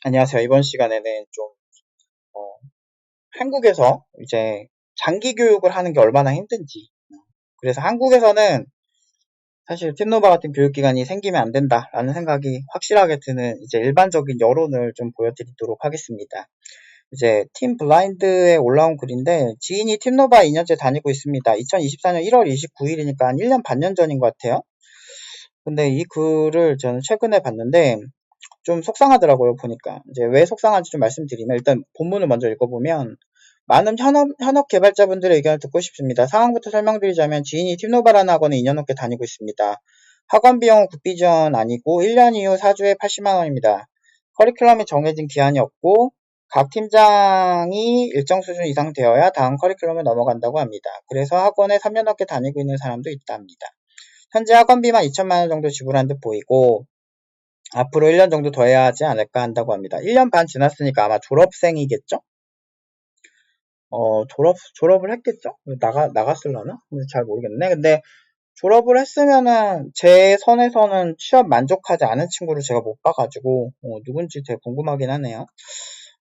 안녕하세요. 이번 시간에는 어, 한국에서 이제 장기 교육을 하는 게 얼마나 힘든지. 그래서 한국에서는 사실 팀노바 같은 교육기관이 생기면 안 된다라는 생각이 확실하게 드는 이제 일반적인 여론을 좀 보여드리도록 하겠습니다. 이제 팀 블라인드에 올라온 글인데 지인이 팀노바 2년째 다니고 있습니다. 2024년 1월 29일이니까 한 1년 반년 전인 것 같아요. 근데 이 글을 저는 최근에 봤는데 좀 속상하더라고요, 보니까. 이제 왜 속상한지 좀 말씀드리면, 일단 본문을 먼저 읽어보면, 많은 현업 개발자분들의 의견을 듣고 싶습니다. 상황부터 설명드리자면, 지인이 팀노바라는 학원에 2년 넘게 다니고 있습니다. 학원 비용은 국비 지원 아니고, 1년 이후 4주에 80만원입니다. 커리큘럼이 정해진 기한이 없고, 각 팀장이 일정 수준 이상 되어야 다음 커리큘럼에 넘어간다고 합니다. 그래서 학원에 3년 넘게 다니고 있는 사람도 있답니다. 현재 학원비만 2천만원 정도 지불한 듯 보이고, 앞으로 1년 정도 더 해야 하지 않을까 한다고 합니다. 1년 반 지났으니까 아마 졸업생이겠죠? 졸업을 했겠죠? 나갔을라나? 근데 잘 모르겠네. 근데 졸업을 했으면은 제 선에서는 취업 만족하지 않은 친구를 제가 못 봐가지고, 누군지 되게 궁금하긴 하네요.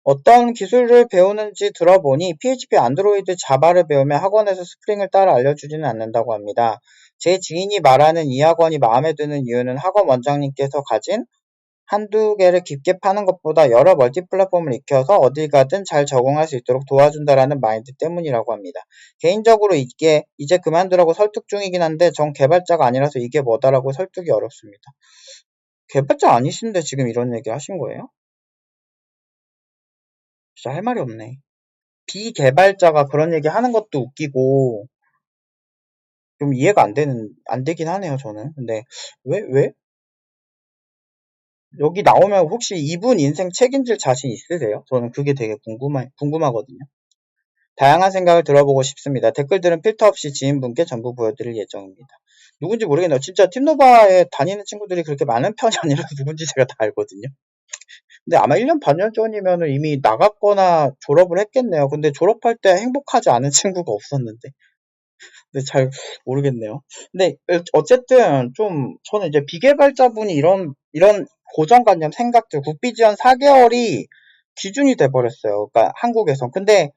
어떤 기술을 배우는지 들어보니 PHP, 안드로이드, 자바를 배우며 학원에서 스프링을 따라 알려주지는 않는다고 합니다. 제 지인이 말하는 이 학원이 마음에 드는 이유는 학원 원장님께서 가진 한두 개를 깊게 파는 것보다 여러 멀티 플랫폼을 익혀서 어딜 가든 잘 적응할 수 있도록 도와준다라는 마인드 때문이라고 합니다. 개인적으로 이게 이제 그만두라고 설득 중이긴 한데 전 개발자가 아니라서 이게 뭐다라고 설득이 어렵습니다. 개발자 아니신데 지금 이런 얘기 하신 거예요? 진짜 할 말이 없네. 비개발자가 그런 얘기 하는 것도 웃기고 좀 이해가 안 되긴 하네요, 저는. 근데 왜? 여기 나오면 혹시 이분 인생 책임질 자신 있으세요? 저는 그게 되게 궁금하거든요. 다양한 생각을 들어보고 싶습니다. 댓글들은 필터 없이 지인분께 전부 보여드릴 예정입니다. 누군지 모르겠네요. 진짜 팀노바에 다니는 친구들이 그렇게 많은 편이 아니라서 누군지 제가 다 알거든요. 근데 아마 1년 반년 전이면 이미 나갔거나 졸업을 했겠네요. 근데 졸업할 때 행복하지 않은 친구가 없었는데. 근데 잘 모르겠네요. 근데 어쨌든 좀 저는 이제 비개발자분이 이런 고정관념 생각들 국비 지원 4개월이 기준이 돼 버렸어요. 그러니까 한국에서. 근데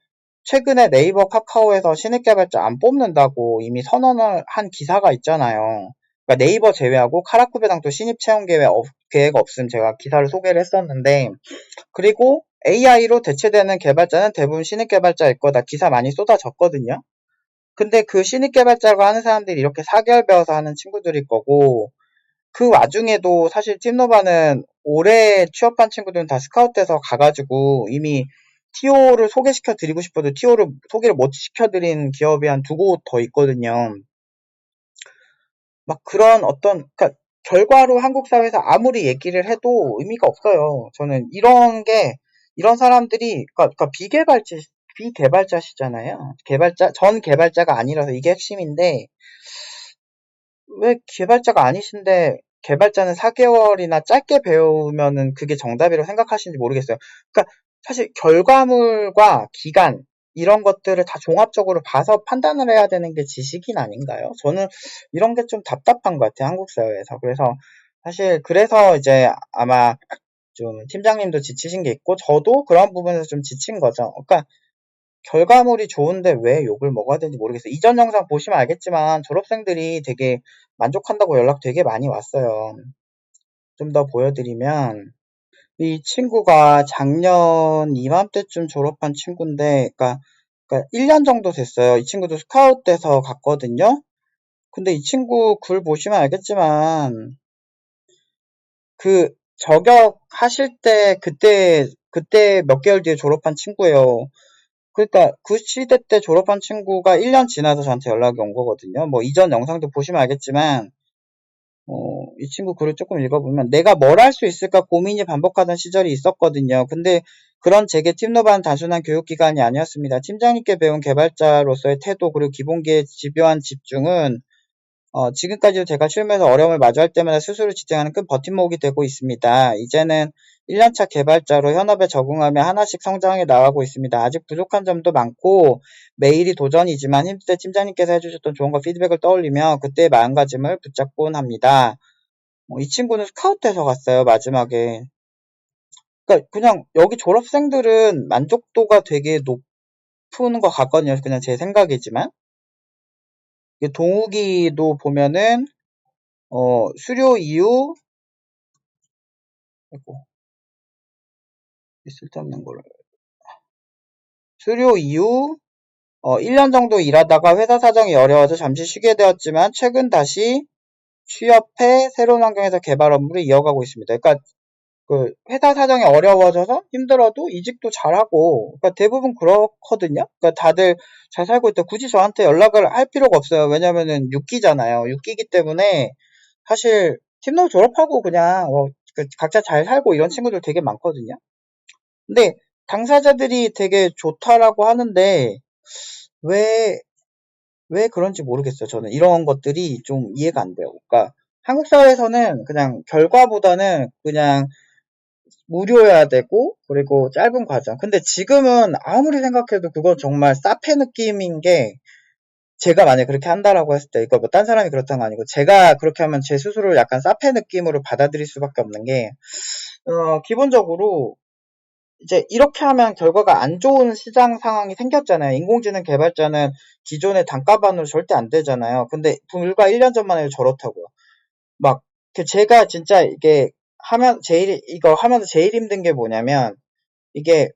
최근에 네이버 카카오에서 신입 개발자 안 뽑는다고 이미 선언을 한 기사가 있잖아요. 그러니까 네이버 제외하고 카라쿠베당도 신입 채용 계획 없음 제가 기사를 소개를 했었는데 그리고 AI로 대체되는 개발자는 대부분 신입 개발자일 거다. 기사 많이 쏟아졌거든요. 근데 그 신입 개발자라고 하는 사람들이 이렇게 4개월 배워서 하는 친구들일 거고 그 와중에도 사실 팀노바는 올해 취업한 친구들은 다 스카웃돼서 가가지고 이미 TO를 소개시켜 드리고 싶어도 TO를 소개를 못 시켜드린 기업이 한 두 곳 더 있거든요. 막 그런 그러니까 결과로 한국 사회에서 아무리 얘기를 해도 의미가 없어요. 저는 이런 사람들이, 그러니까 비개발자시잖아요. 전 개발자가 아니라서 이게 핵심인데, 왜 개발자가 아니신데 개발자는 4개월이나 짧게 배우면은 그게 정답이라고 생각하시는지 모르겠어요. 그러니까 사실 결과물과 기간 이런 것들을 다 종합적으로 봐서 판단을 해야 되는 게 지식인 아닌가요? 저는 이런 게 좀 답답한 것 같아요, 한국 사회에서. 그래서 이제 아마 좀 팀장님도 지치신 게 있고 저도 그런 부분에서 좀 지친 거죠. 그러니까 결과물이 좋은데 왜 욕을 먹어야 되는지 모르겠어요. 이전 영상 보시면 알겠지만 졸업생들이 되게 만족한다고 연락 되게 많이 왔어요. 좀 더 보여드리면 이 친구가 작년 이맘때쯤 졸업한 친구인데 그러니까 1년 정도 됐어요. 이 친구도 스카웃 돼서 갔거든요. 근데 이 친구 글 보시면 알겠지만 그 저격하실 때 그때 몇 개월 뒤에 졸업한 친구예요. 그러니까 그 시대 때 졸업한 친구가 1년 지나서 저한테 연락이 온 거거든요. 뭐 이전 영상도 보시면 알겠지만 이 친구 글을 조금 읽어보면 내가 뭘 할 수 있을까 고민이 반복하던 시절이 있었거든요. 근데 그런 제게 팀노바는 단순한 교육기관이 아니었습니다. 팀장님께 배운 개발자로서의 태도 그리고 기본기에 집요한 집중은 지금까지도 제가 실무에서 어려움을 마주할 때마다 스스로 지탱하는 큰 버팀목이 되고 있습니다. 이제는 1년차 개발자로 현업에 적응하며 하나씩 성장해 나가고 있습니다. 아직 부족한 점도 많고 매일이 도전이지만 힘들 때 팀장님께서 해주셨던 조언과 피드백을 떠올리며 그때의 마음가짐을 붙잡곤 합니다. 이 친구는 스카웃돼서 갔어요, 마지막에. 그러니까 그냥 여기 졸업생들은 만족도가 되게 높은 것 같거든요. 그냥 제 생각이지만. 동욱이도 보면은, 수료 이후, 아이고, 쓸데없는 걸. 수료 이후, 1년 정도 일하다가 회사 사정이 어려워서 잠시 쉬게 되었지만, 최근 다시 취업해 새로운 환경에서 개발 업무를 이어가고 있습니다. 그러니까 그 회사 사정이 어려워져서 힘들어도 이직도 잘하고, 그러니까 대부분 그렇거든요. 그러니까 다들 잘 살고 있다. 굳이 저한테 연락을 할 필요가 없어요. 왜냐면은 6기잖아요. 6기이기 때문에 사실 팀노 졸업하고 그냥 각자 잘 살고 이런 친구들 되게 많거든요. 근데 당사자들이 되게 좋다라고 하는데 왜 왜 그런지 모르겠어요. 저는 이런 것들이 좀 이해가 안 돼요. 그러니까 한국 사회에서는 그냥 결과보다는 그냥 무료여야 되고, 그리고 짧은 과정. 근데 지금은 아무리 생각해도 그건 정말 사페 느낌인 게, 제가 만약에 그렇게 한다라고 했을 때, 이거 뭐 딴 사람이 그렇다는 거 아니고, 제가 그렇게 하면 제 스스로를 약간 사페 느낌으로 받아들일 수밖에 없는 게, 기본적으로, 이제 이렇게 하면 결과가 안 좋은 시장 상황이 생겼잖아요. 인공지능 개발자는 기존의 단가반으로 절대 안 되잖아요. 근데 불과 1년 전만 해도 저렇다고요. 막, 제가 진짜 이거 하면서 제일 힘든 게 뭐냐면, 이게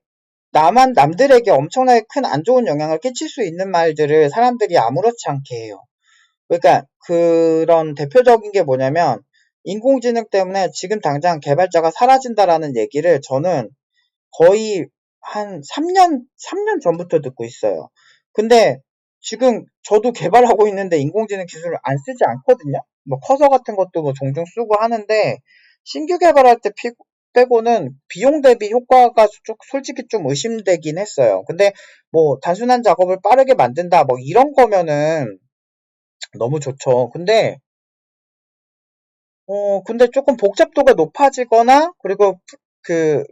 남들에게 엄청나게 큰 안 좋은 영향을 끼칠 수 있는 말들을 사람들이 아무렇지 않게 해요. 그러니까 그런 대표적인 게 뭐냐면, 인공지능 때문에 지금 당장 개발자가 사라진다라는 얘기를 저는 거의 한 3년 전부터 듣고 있어요. 근데 지금 저도 개발하고 있는데 인공지능 기술을 안 쓰지 않거든요? 뭐 커서 같은 것도 뭐 종종 쓰고 하는데 신규 개발할 때 빼고는 비용 대비 효과가 솔직히 좀 의심되긴 했어요. 근데 뭐 단순한 작업을 빠르게 만든다 뭐 이런 거면은 너무 좋죠. 근데 조금 복잡도가 높아지거나, 그리고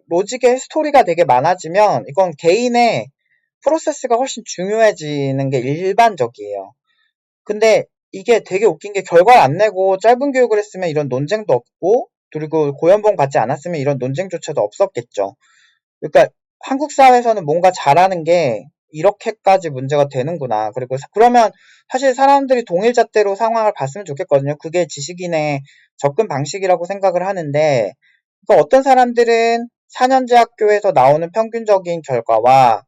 로직의 스토리가 되게 많아지면, 이건 개인의 프로세스가 훨씬 중요해지는 게 일반적이에요. 근데 이게 되게 웃긴 게 결과를 안 내고 짧은 교육을 했으면 이런 논쟁도 없고, 그리고 고연봉 받지 않았으면 이런 논쟁조차도 없었겠죠. 그러니까 한국 사회에서는 뭔가 잘하는 게 이렇게까지 문제가 되는구나. 그리고 그러면 사실 사람들이 동일 잣대로 상황을 봤으면 좋겠거든요. 그게 지식인의 접근 방식이라고 생각을 하는데, 그러니까 어떤 사람들은 4년제 학교에서 나오는 평균적인 결과와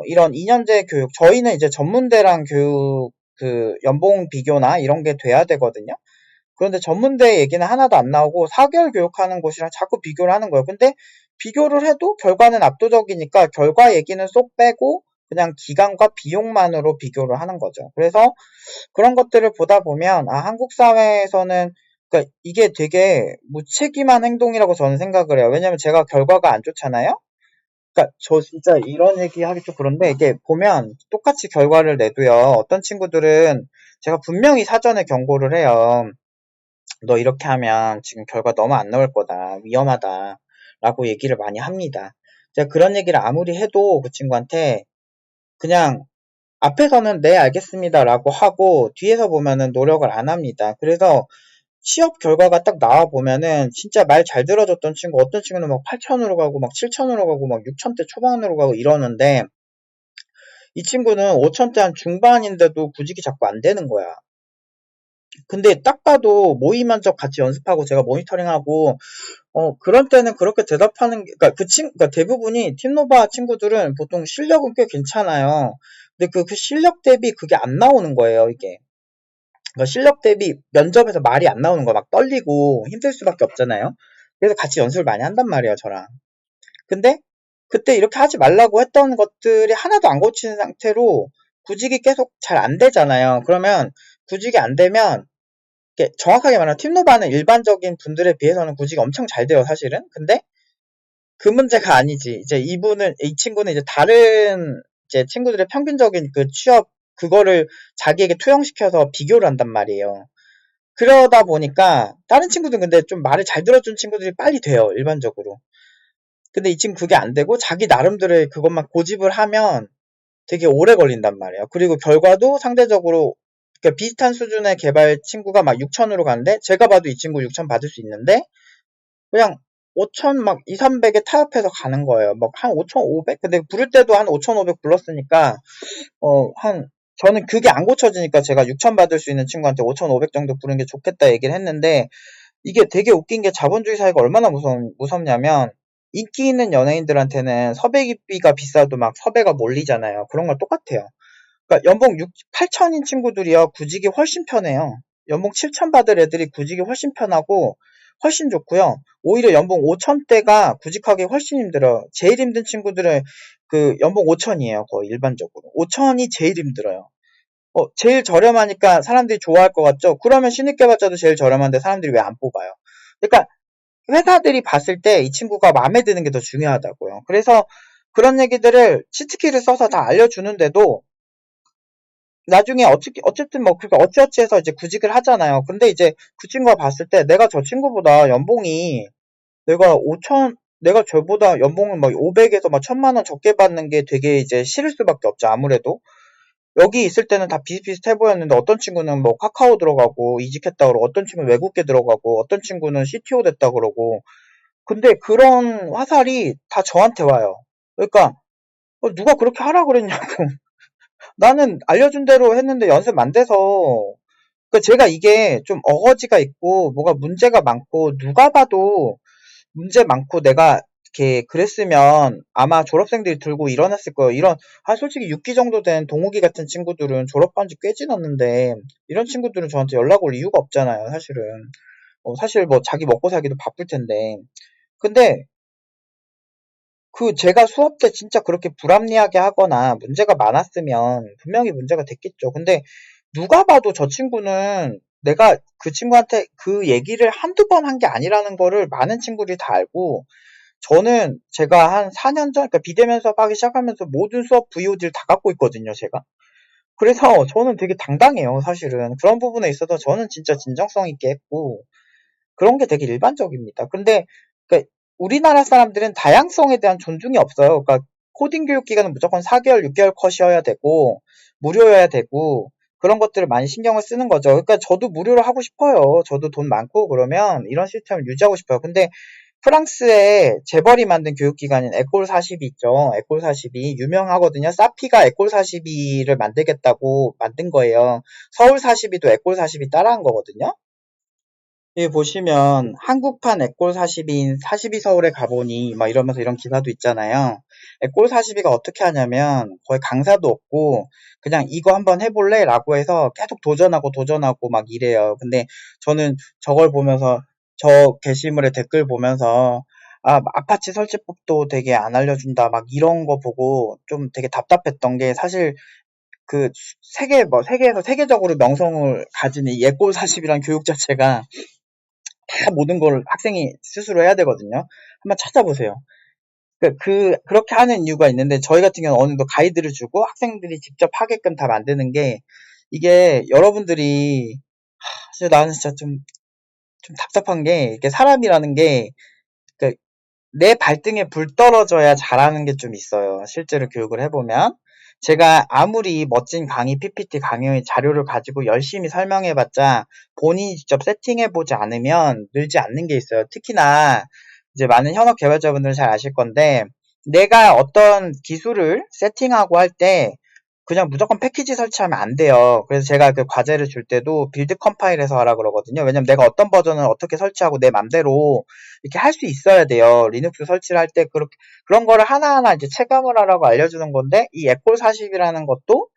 이런 2년제 교육, 저희는 이제 전문대랑 교육 연봉 비교나 이런 게 돼야 되거든요. 그런데 전문대 얘기는 하나도 안 나오고 4개월 교육하는 곳이랑 자꾸 비교를 하는 거예요. 근데 비교를 해도 결과는 압도적이니까 결과 얘기는 쏙 빼고 그냥 기간과 비용만으로 비교를 하는 거죠. 그래서 그런 것들을 보다 보면 한국 사회에서는 그러니까 이게 되게 무책임한 행동이라고 저는 생각을 해요. 왜냐면 제가 결과가 안 좋잖아요. 그러니까 저 진짜 이런 얘기 하기 좀 그런데 이게 보면 똑같이 결과를 내도요. 어떤 친구들은 제가 분명히 사전에 경고를 해요. 너 이렇게 하면 지금 결과 너무 안 나올 거다. 위험하다. 라고 얘기를 많이 합니다. 제가 그런 얘기를 아무리 해도 그 친구한테 그냥 앞에서는 네, 알겠습니다. 라고 하고 뒤에서 보면은 노력을 안 합니다. 그래서 취업 결과가 딱 나와 보면은 진짜 말 잘 들어줬던 친구, 어떤 친구는 막 8천으로 가고 막 7천으로 가고 막 6천대 초반으로 가고 이러는데 이 친구는 5천대 한 중반인데도 구직이 자꾸 안 되는 거야. 근데 딱 봐도 모의 면접 같이 연습하고 제가 모니터링하고 그런 때는 그렇게 대답하는 게, 그러니까 대부분이 팀노바 친구들은 보통 실력은 꽤 괜찮아요. 근데 그 실력 대비 그게 안 나오는 거예요, 이게. 그러니까 실력 대비 면접에서 말이 안 나오는 거야. 막 떨리고 힘들 수밖에 없잖아요. 그래서 같이 연습을 많이 한단 말이에요, 저랑. 근데 그때 이렇게 하지 말라고 했던 것들이 하나도 안 고치는 상태로 구직이 계속 잘 안 되잖아요. 그러면 구직이 안 되면 정확하게 말하면 팀노바는 일반적인 분들에 비해서는 구직이 엄청 잘 돼요, 사실은. 근데 그 문제가 아니지. 이제 이 친구는 이제 다른 이제 친구들의 평균적인 그 취업 그거를 자기에게 투영시켜서 비교를 한단 말이에요. 그러다 보니까 다른 친구들은 근데 좀 말을 잘 들어준 친구들이 빨리 돼요, 일반적으로. 근데 이 친구 그게 안 되고 자기 나름대로의 그것만 고집을 하면 되게 오래 걸린단 말이에요. 그리고 결과도 상대적으로 그러니까 비슷한 수준의 개발 친구가 막 6천으로 가는데 제가 봐도 이 친구 6천 받을 수 있는데 그냥 5천 막 2, 300에 타협해서 가는 거예요. 막 한 5,500? 근데 부를 때도 한 5,500 불렀으니까, 저는 그게 안 고쳐지니까 제가 6천 받을 수 있는 친구한테 5,500 정도 부르는 게 좋겠다 얘기를 했는데, 이게 되게 웃긴 게 자본주의 사회가 얼마나 무섭냐면, 인기 있는 연예인들한테는 섭외비가 비싸도 막 섭외가 몰리잖아요. 그런 걸 똑같아요. 그러니까 연봉 8천인 친구들이요, 구직이 훨씬 편해요. 연봉 7천 받을 애들이 구직이 훨씬 편하고 훨씬 좋고요. 오히려 연봉 5천대가 구직하기 훨씬 힘들어요. 제일 힘든 친구들은 그 연봉 5천이에요. 거의 일반적으로. 5천이 제일 힘들어요. 제일 저렴하니까 사람들이 좋아할 것 같죠? 그러면 신입개발자도 제일 저렴한데 사람들이 왜 안 뽑아요? 그러니까 회사들이 봤을 때 이 친구가 마음에 드는 게 더 중요하다고요. 그래서 그런 얘기들을 치트키를 써서 다 알려주는데도 나중에 어쨌든 뭐, 그러니까 어찌어찌 해서 이제 구직을 하잖아요. 근데 이제 그 친구가 봤을 때 내가 저 친구보다 연봉이 내가 5천, 내가 저보다 연봉을 막 500에서 막 1,000만 원 적게 받는 게 되게 이제 싫을 수밖에 없죠. 아무래도. 여기 있을 때는 다 비슷비슷해 보였는데 어떤 친구는 뭐 카카오 들어가고 이직했다 그러고 어떤 친구는 외국계 들어가고 어떤 친구는 CTO 됐다 그러고 근데 그런 화살이 다 저한테 와요. 그러니까 누가 그렇게 하라 그랬냐고. 나는 알려준 대로 했는데 연습 안 돼서 그러니까 제가 이게 좀 어거지가 있고 뭐가 문제가 많고 누가 봐도 문제 많고 내가 이렇게 그랬으면 아마 졸업생들이 들고 일어났을 거예요. 솔직히 6기 정도 된 동욱이 같은 친구들은 졸업한 지 꽤 지났는데 이런 친구들은 저한테 연락 올 이유가 없잖아요, 사실은. 사실 뭐 자기 먹고 살기도 바쁠 텐데. 근데 제가 수업 때 진짜 그렇게 불합리하게 하거나 문제가 많았으면 분명히 문제가 됐겠죠. 근데 누가 봐도 저 친구는 내가 그 친구한테 그 얘기를 한두 번 한 게 아니라는 거를 많은 친구들이 다 알고 저는 제가 한 4년 전, 그러니까 비대면 수업하기 시작하면서 모든 수업 VOD를 다 갖고 있거든요, 제가. 그래서 저는 되게 당당해요, 사실은. 그런 부분에 있어서 저는 진짜 진정성 있게 했고, 그런 게 되게 일반적입니다. 근데 그러니까 우리나라 사람들은 다양성에 대한 존중이 없어요. 그러니까 코딩 교육 기간은 무조건 4개월, 6개월 컷이어야 되고 무료여야 되고 그런 것들을 많이 신경을 쓰는 거죠. 그러니까 저도 무료로 하고 싶어요. 저도 돈 많고 그러면 이런 시스템을 유지하고 싶어요. 근데 프랑스에 재벌이 만든 교육기관인 에콜 40이 있죠. 에콜 40이 유명하거든요. 사피가 에콜 42를 만들겠다고 만든 거예요. 서울 42도 에콜 40이 따라한 거거든요. 여기 보시면 한국판 엑골 42인 42 서울에 가보니 막 이러면서 이런 기사도 있잖아요. 엑골 42가 어떻게 하냐면 거의 강사도 없고 그냥 이거 한번 해볼래? 라고 해서 계속 도전하고 도전하고 막 이래요. 근데 저는 저걸 보면서 저 게시물의 댓글 보면서 아파치 설치법도 되게 안 알려준다 막 이런 거 보고 좀 되게 답답했던 게 사실 그 세계에서 세계적으로 명성을 가진 이 엑골 40이란 교육 자체가 다 모든 걸 학생이 스스로 해야 되거든요. 한번 찾아보세요. 그렇게 하는 이유가 있는데, 저희 같은 경우는 어느 정도 가이드를 주고 학생들이 직접 하게끔 다 만드는 게, 이게 여러분들이, 사실 나는 진짜 좀 답답한 게, 이게 사람이라는 게, 그 내 발등에 불 떨어져야 잘하는 게 좀 있어요. 실제로 교육을 해보면. 제가 아무리 멋진 강의, PPT 강의 자료를 가지고 열심히 설명해봤자 본인이 직접 세팅해보지 않으면 늘지 않는 게 있어요. 특히나 이제 많은 현업 개발자분들은 잘 아실 건데 내가 어떤 기술을 세팅하고 할 때 그냥 무조건 패키지 설치하면 안 돼요. 그래서 제가 그 과제를 줄 때도 빌드 컴파일해서 하라 그러거든요. 왜냐면 내가 어떤 버전을 어떻게 설치하고 내 맘대로 이렇게 할 수 있어야 돼요. 리눅스 설치를 할 때 그런 거를 하나하나 이제 체감을 하라고 알려주는 건데 이 애플 40이라는 것도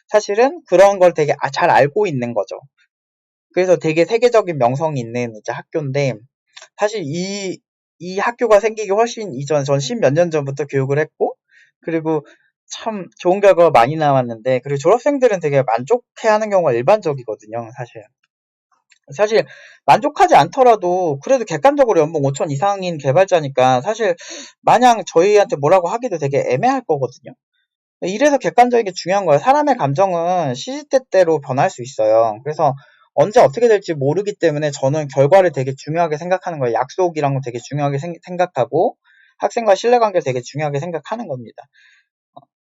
사실은 그런 걸 되게 잘 알고 있는 거죠. 그래서 되게 세계적인 명성이 있는 이제 학교인데 사실 이 학교가 생기기 훨씬 이전 전 10몇 년 전부터 교육을 했고 그리고 참 좋은 결과가 많이 나왔는데 그리고 졸업생들은 되게 만족해하는 경우가 일반적이거든요. 사실 만족하지 않더라도 그래도 객관적으로 연봉 5천 이상인 개발자니까 사실 마냥 저희한테 뭐라고 하기도 되게 애매할 거거든요. 이래서 객관적인 게 중요한 거예요. 사람의 감정은 시시때때로 변할 수 있어요. 그래서 언제 어떻게 될지 모르기 때문에 저는 결과를 되게 중요하게 생각하는 거예요. 약속이란 거 되게 중요하게 생각하고 학생과 신뢰관계를 되게 중요하게 생각하는 겁니다.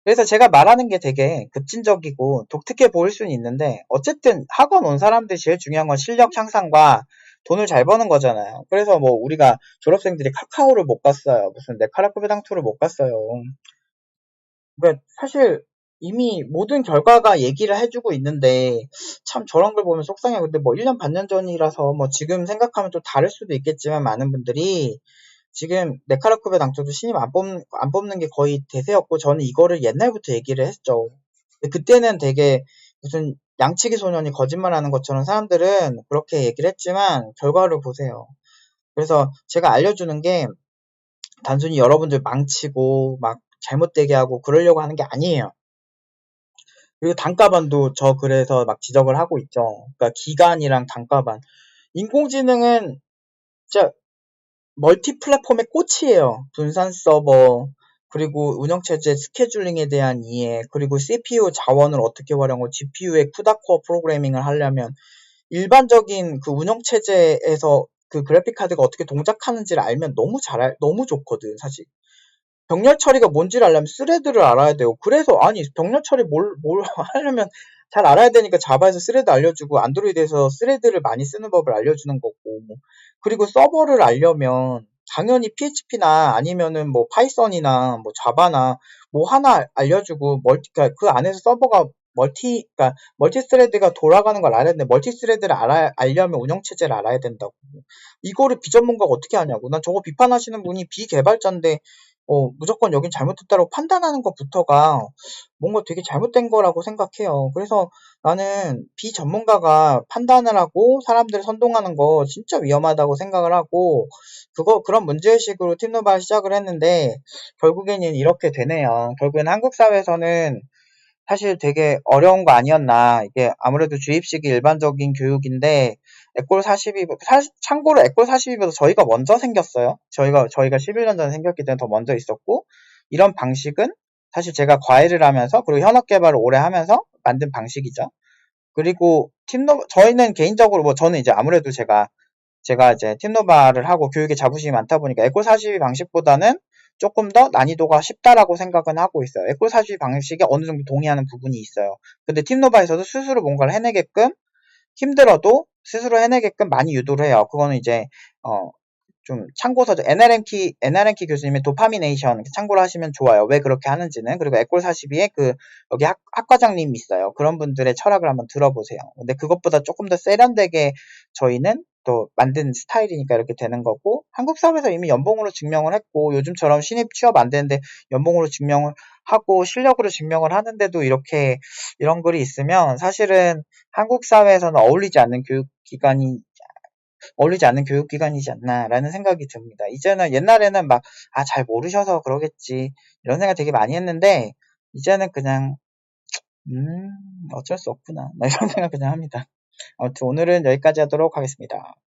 그래서 제가 말하는 게 되게 급진적이고 독특해 보일 수는 있는데 어쨌든 학원 온 사람들이 제일 중요한 건 실력 향상과 돈을 잘 버는 거잖아요. 그래서 뭐 우리가 졸업생들이 카카오를 못 갔어요. 무슨 네카라쿠베당투를 못 갔어요. 그러니까 사실 이미 모든 결과가 얘기를 해주고 있는데 참 저런 걸 보면 속상해요. 근데 뭐 1년 반년 전이라서 뭐 지금 생각하면 좀 다를 수도 있겠지만 많은 분들이 지금 네카라쿠베 당초도 신입 안 뽑는 게 거의 대세였고 저는 이거를 옛날부터 얘기를 했죠. 근데 그때는 되게 무슨 양치기 소년이 거짓말하는 것처럼 사람들은 그렇게 얘기를 했지만 결과를 보세요. 그래서 제가 알려주는 게 단순히 여러분들 망치고 막 잘못되게 하고 그러려고 하는 게 아니에요. 그리고 단가반도 저 그래서 막 지적을 하고 있죠. 그러니까 기간이랑 단가반. 인공지능은 진짜 멀티 플랫폼의 꽃이에요. 분산 서버, 그리고 운영체제 스케줄링에 대한 이해, 그리고 CPU 자원을 어떻게 활용하고 GPU의 쿠다코어 프로그래밍을 하려면 일반적인 그 운영체제에서 그 그래픽 카드가 어떻게 동작하는지를 알면 너무 좋거든, 사실. 병렬 처리가 뭔지를 알려면 스레드를 알아야 돼요. 그래서 아니 병렬 처리 뭘 하려면 잘 알아야 되니까 자바에서 스레드 알려주고 안드로이드에서 스레드를 많이 쓰는 법을 알려주는 거고 그리고 서버를 알려면 당연히 PHP나 아니면은 뭐 파이썬이나 뭐 자바나 뭐 하나 알려주고 그러니까 그 안에서 서버가 그러니까 멀티 스레드가 돌아가는 걸 알아야 되는데 멀티 스레드를 알려면 운영 체제를 알아야 된다고. 이거를 비전문가가 어떻게 하냐고. 난 저거 비판하시는 분이 비개발자인데 무조건 여긴 잘못됐다고 판단하는 것부터가 뭔가 되게 잘못된 거라고 생각해요. 그래서 나는 비전문가가 판단을 하고 사람들을 선동하는 거 진짜 위험하다고 생각을 하고, 그런 문제의식으로 팀노바를 시작을 했는데, 결국에는 이렇게 되네요. 결국엔 한국 사회에서는 사실 되게 어려운 거 아니었나. 이게 아무래도 주입식이 일반적인 교육인데, 참고로 에꼴 42보다 저희가 먼저 생겼어요. 저희가 11년 전에 생겼기 때문에 더 먼저 있었고, 이런 방식은 사실 제가 과외를 하면서, 그리고 현업 개발을 오래 하면서 만든 방식이죠. 그리고 저희는 개인적으로 저는 이제 아무래도 제가 이제 팀노바를 하고 교육에 자부심이 많다 보니까 에콜 42 방식보다는 조금 더 난이도가 쉽다라고 생각은 하고 있어요. 에콜 42 방식에 어느 정도 동의하는 부분이 있어요. 근데 팀노바에서도 스스로 뭔가를 해내게끔 힘들어도 스스로 해내게끔 많이 유도를 해요. 그거는 이제 좀 참고서적 NRM키 교수님의 도파미네이션 참고로 하시면 좋아요. 왜 그렇게 하는지는. 그리고 에꼴 42에 여기 학과장님 있어요. 그런 분들의 철학을 한번 들어보세요. 근데 그것보다 조금 더 세련되게 저희는 또 만든 스타일이니까 이렇게 되는 거고, 한국 사회에서 이미 연봉으로 증명을 했고, 요즘처럼 신입 취업 안 되는데 연봉으로 증명을 하고 실력으로 증명을 하는데도 이런 글이 있으면 사실은 한국 사회에서는 어울리지 않는 교육기관이지 않나라는 생각이 듭니다. 이제는 옛날에는 막, 잘 모르셔서 그러겠지. 이런 생각 되게 많이 했는데, 이제는 그냥, 어쩔 수 없구나. 이런 생각 그냥 합니다. 아무튼 오늘은 여기까지 하도록 하겠습니다.